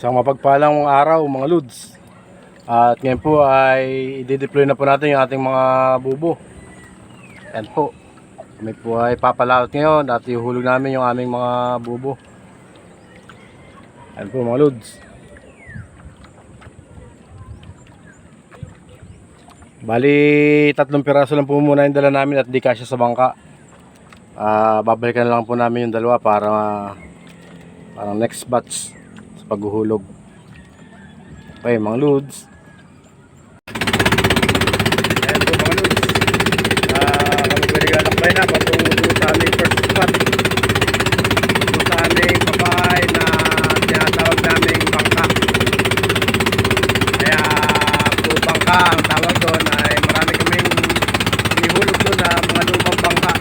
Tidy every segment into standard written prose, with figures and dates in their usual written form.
Isang mapagpalang araw mga lods. At ngayon po ay i-deploy na po natin yung ating mga bubo. Yan po. Kami po ay papalaot ngayon at ihulog namin yung aming mga bubo. Yan po mga lods. Bali 3 piraso lang po muna yung dala namin at di kasya sa bangka. Babalikan na lang po namin yung dalawa para parang next batch sa paghuhulog. Okay mga lods. Ayan po mga lods. Kami pwede galakbay na patungo sa aming first spot. Ito sa aming babae na tinatawag naming bangka. Kaya po bangka ang tawag doon ay marami kaming inihulog doon na mga lumang bangka.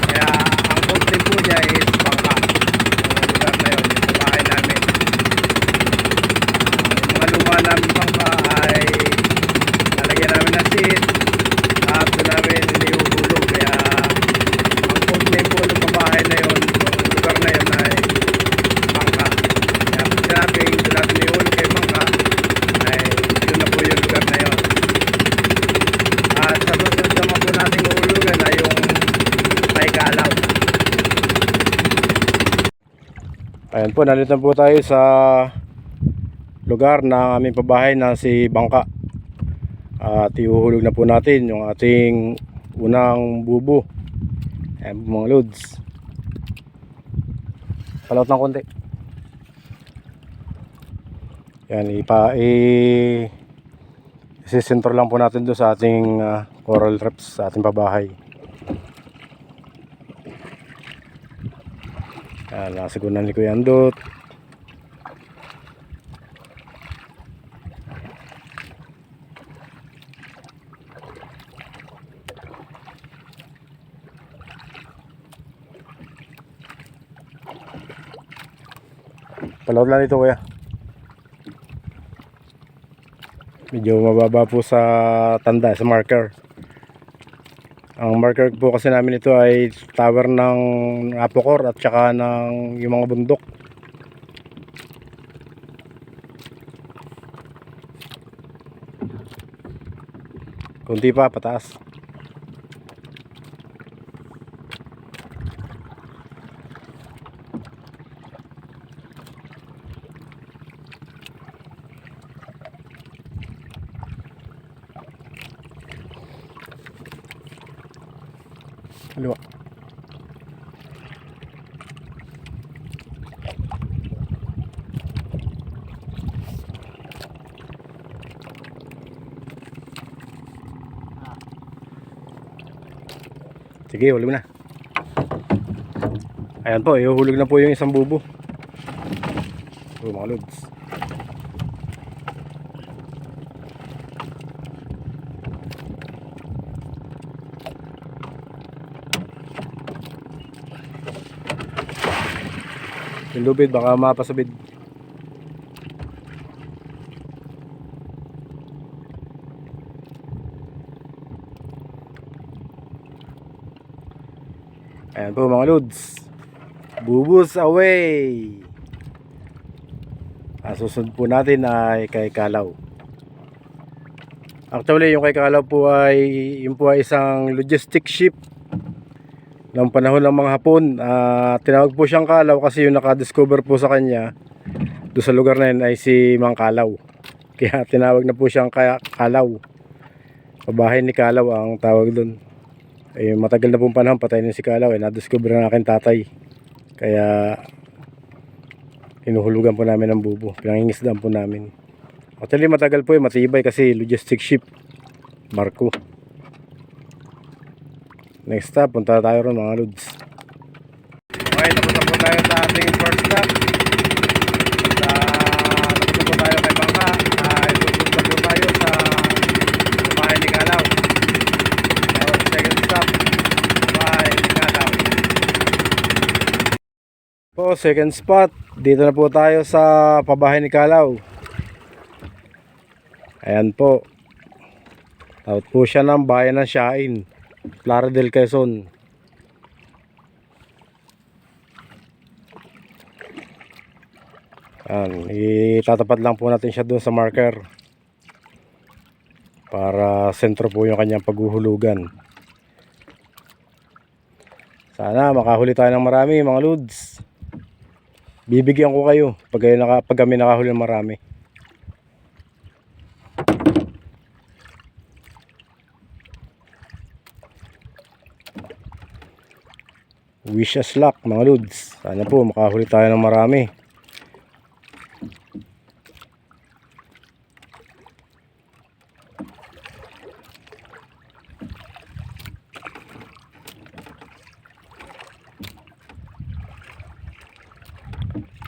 Kaya ang code name po niya is bangka. Ang lugar na yun, yung babae namin. Yung mga luma namin bangka ay nalagyan namin na seat at doon namin inihulog. Kaya ang code name po ng babae na yun, yung lugar na yun ay bangka. Kaya pag sinabing doon natin inihulog kay bangka ay yun na po yung lugar na yun. At sa susunod naman po natin uhulugan ay yung may kalaw. Ayan po, nandito po tayo sa lugar ng aming pabahay na si bangka. At ihuhulog na po natin yung ating unang bubo. Ayan po mga lods. Palaut ng konti. Yan, isisentro lang po natin doon sa ating coral reefs sa ating pabahay. Yan, nasigunan ni Kuya Andot. Palaut lang dito kuya. Medyo mababa po sa tanda, sa marker. Ang marker po kasi namin ito ay tower ng Apocor at saka ng yung mga bundok. Kunti pa pataas. Kaliwa. Sige, hulog na. Ayan po, ihuhulog na po yung isang bubo. So mga lods. Yung lubid baka mapasabid. Ayan po mga lods. Bubos away. Ang susunod po natin ay kay Kalaw. Actually yung kay Kalaw po ay yung po ay isang logistic ship ng panahon ng mga Hapon. Tinawag po siyang Kalaw kasi yung nakadiscover po sa kanya doon sa lugar na yun ay si Mang Kalaw. Kaya tinawag na po siyang Kalaw. Pabahay ni Kalaw ang tawag doon. Matagal na pong panahon patay na si Kalaw. Na-discover ng aking tatay. Kaya hinuhulugan po namin ng bubo. Pinangingisdaan po namin. Actually matagal po matibay kasi logistic ship. Barko. Next stop, punta tayo ron mga lods. Okay, tapos na po tayo sa ating first stop. Tapos na po tayo kay bangka. Susunod na po tayo sa bahay ni Kalaw. Tapos second stop, bahay ni Kalaw. Po, second spot. Dito na po tayo sa pabahay ni Kalaw. Ayan po. Out po siya ng bayan ng Siain, Plaridel, Quezon. Yan, itatapat lang po natin siya doon sa marker para sentro po yung kanyang paghuhulugan. Sana makahuli tayo ng marami mga lods. Bibigyan ko kayo pag kami nakahuli ng marami. Wish us luck mga lods. Sana po makahuli tayo ng marami.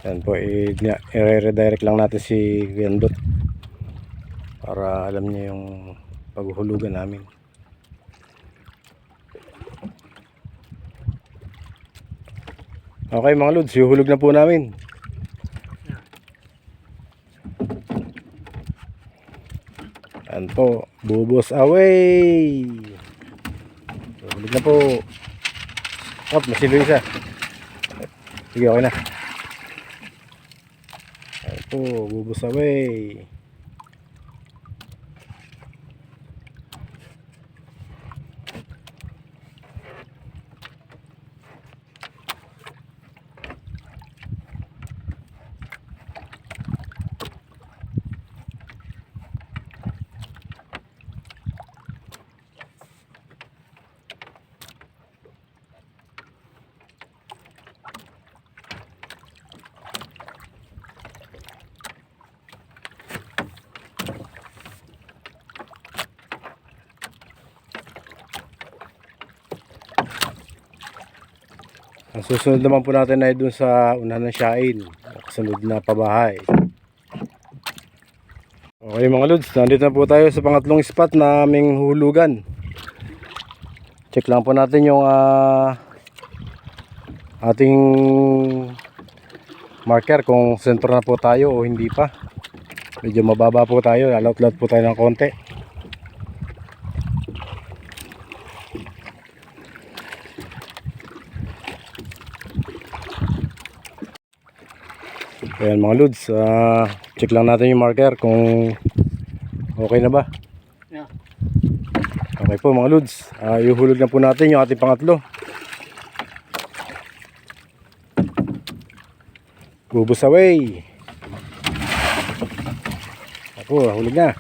Yan po, i-redirect lang natin si Vendot para alam niya yung paghuhulugan namin. Okay mga lods, yuhulog na po namin. Yan po, bubos away. Yuhulog na po. Hop, nasilo isa. Sige, okay na. Yan po, bubos away. Ang susunod naman po natin ay dun sa unahan ng Shain, kasunod na pabahay. Okay mga lods, nandito na po tayo sa pangatlong spot na aming hulugan. Check lang po natin yung ating marker kung sentro na po tayo o hindi pa. Medyo mababa po tayo, lalaut-laut po tayo ng konti. Ayan mga lods, check lang natin yung marker kung okay na ba. Yeah. Okay po mga lods, ihuhulog na po natin yung ating pangatlo. Bubos away. Ako, hulog na.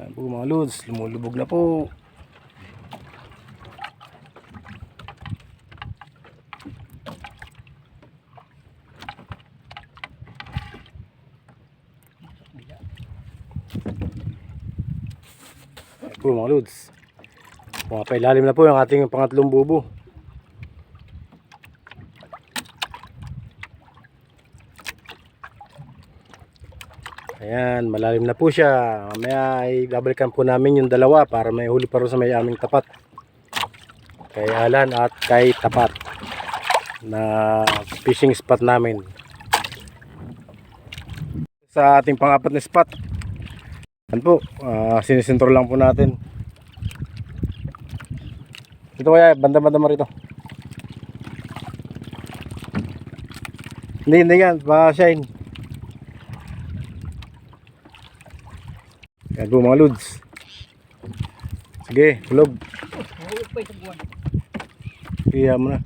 Ayan po mga lods, lumulubog na po. Ayan po mga lods, pailalim na po yung ating pangatlong bubo. Ayan, malalim na po siya. Mamaya ay babalikan po namin yung dalawa para may huli pa rin sa may aming tapat, kay Alan at kay Tapat, na fishing spot namin. Sa ating pang-apat na spot, yan po, sinisentro lang po natin. Ito kaya, banda-banda mo rito. Hindi yan, baka shine. Yan po mga lods. Sige, hulog. Hulog pa isang buwan. Iya mo na.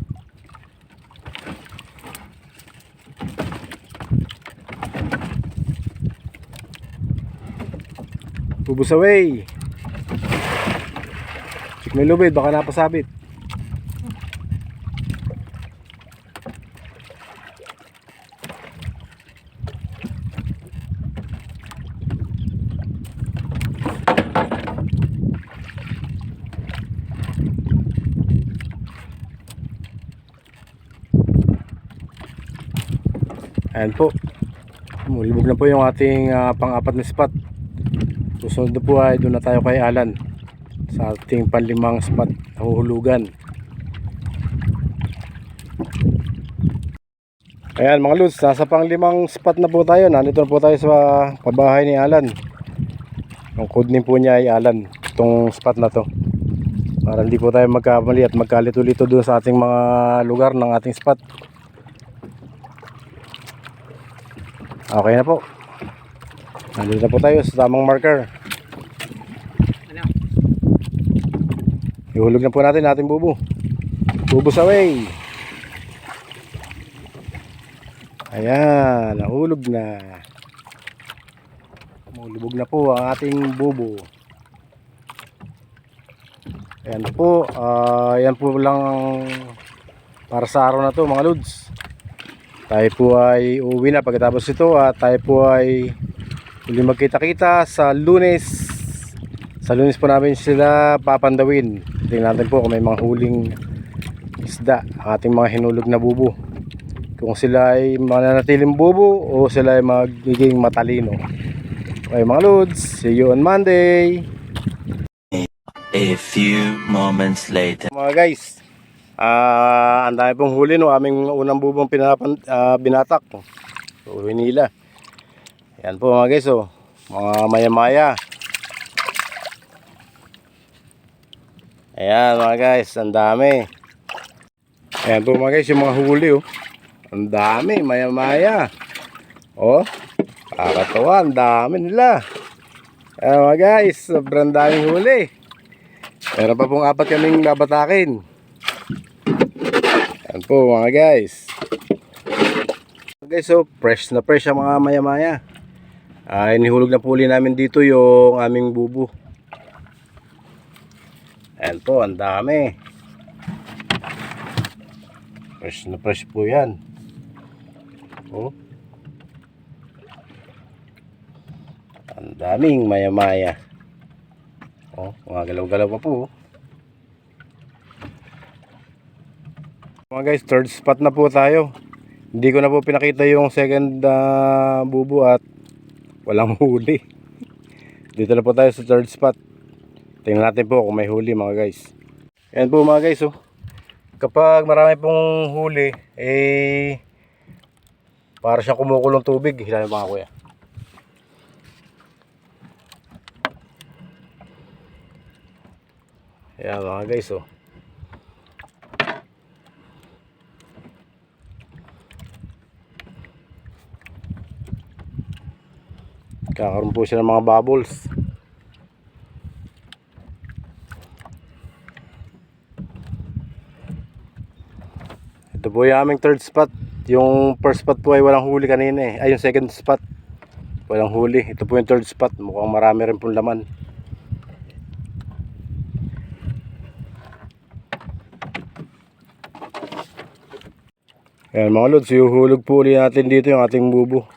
Bubos away. Check may lubid, baka napasabit. Ayan po, lumulubog na po yung ating pang-apat na spot. Susunod na po ay doon na tayo kay Alan sa ating panlimang spot na huhulugan. Ayan mga lods, nasa panglimang spot na po tayo. Nandito na po tayo sa pabahay ni Alan. Ang codename po niya ay Alan, itong spot na to. para hindi po tayo magkamali at magkalito-lito doon sa ating mga lugar ng ating spot. Okay na po. Nandito na po tayo sa tamang marker. Ano? Ihulog na po natin ating bubo. Bubos away. Ayan, nahulog na. Lumubog na po ang ating bubo. Ayan po, yan po lang para sa araw na to mga lods. Tayo po ay uuwi na pagkatapos ito at tayo po ay uli magkita-kita sa Lunes. Sa Lunes po namin sila papandawin. Tingnan natin po kung may mga huling isda ang ating mga hinulog na bubo. Kung sila ay mananatiling bubo o sila ay magiging matalino. Okay mga lods, see you on Monday. A few moments later. Mga guys, ang dami pong huli no, aming unang bubong binatak. Uwi nila. Yan po mga guys, oh, mga maya-maya. Ayan mga guys, ang dami. Ayan po mga guys, yung mga huli, oh. Ang dami, maya-maya. Oh, kakatawa, ang dami nila. Ayan mga guys, sobrang daming huli. Meron pa pong 4 kaming babatakin. Ayan po mga guys. Guys, so fresh na fresh ang mga maya-maya. Inihulog na po uli namin dito yung aming bubo. Ayan po, ang dami. Fresh na fresh po yan. Oh. Ang daming maya-maya. Oh, mga galaw-galaw pa po. Mga guys, third spot na po tayo. Hindi ko na po pinakita yung second bubo at walang huli. Dito na po tayo sa third spot. Tingnan natin po kung may huli mga guys. Ayan po mga guys, oh. Kapag marami pong huli, para siyang kumukulong tubig. Hilahin mga kuya. Ayan mga guys, oh. Kakaroon po siya ng mga bubbles. Ito po yung aming third spot. Yung first spot po ay walang huli kanina eh. Ay yung second spot walang huli. Ito po yung third spot. Mukhang marami rin pong laman. Ayan mga lods, ihulog po ulit natin dito yung ating bubo.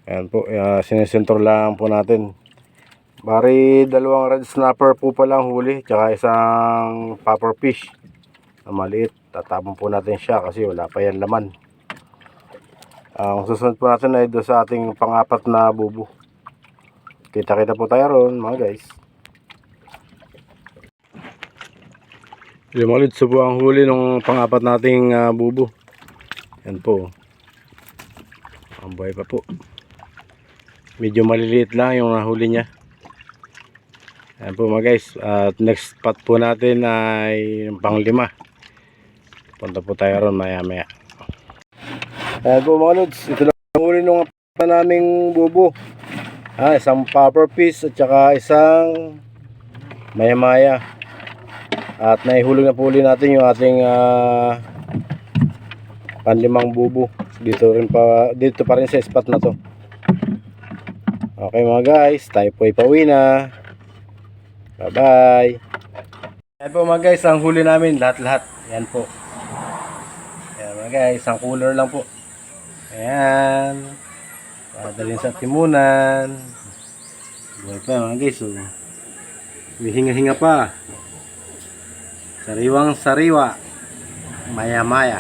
Ayan po, sinesentro lang po natin. Bari 2 red snapper po palang huli, tsaka isang popper fish na maliit. Tatapon po natin siya kasi wala pa yan laman. Ang susunod po natin ay doon sa ating pang-4 na bubo. Kita-kita po tayo ron mga guys. Yung mga lods, po ang huli ng pang-4 nating bubo. Yan po. Ang buhay pa po. Medyo maliliit lang yung nahuli niya. Yan po mga guys. At next spot po natin ay yung pang-5. Punta po tayo ron maya maya. Yan po mga lods. Ito lang ang huli ng naming bubo. Isang popper fish at saka isang maya-maya. At naihulog na po ulit natin yung ating pan-5 bubo. Dito pa rin sa spot na to. Okay mga guys, tayo po ay pauwi na. Bye bye. Yan po mga guys, ang huli namin lahat-lahat. Yan po. Yan mga guys, ang cooler lang po. Ayan. Padalhin sa timunan. Buhay pa mga guys, oh. May hinga-hinga pa. Sariwang sariwa. Maya-maya.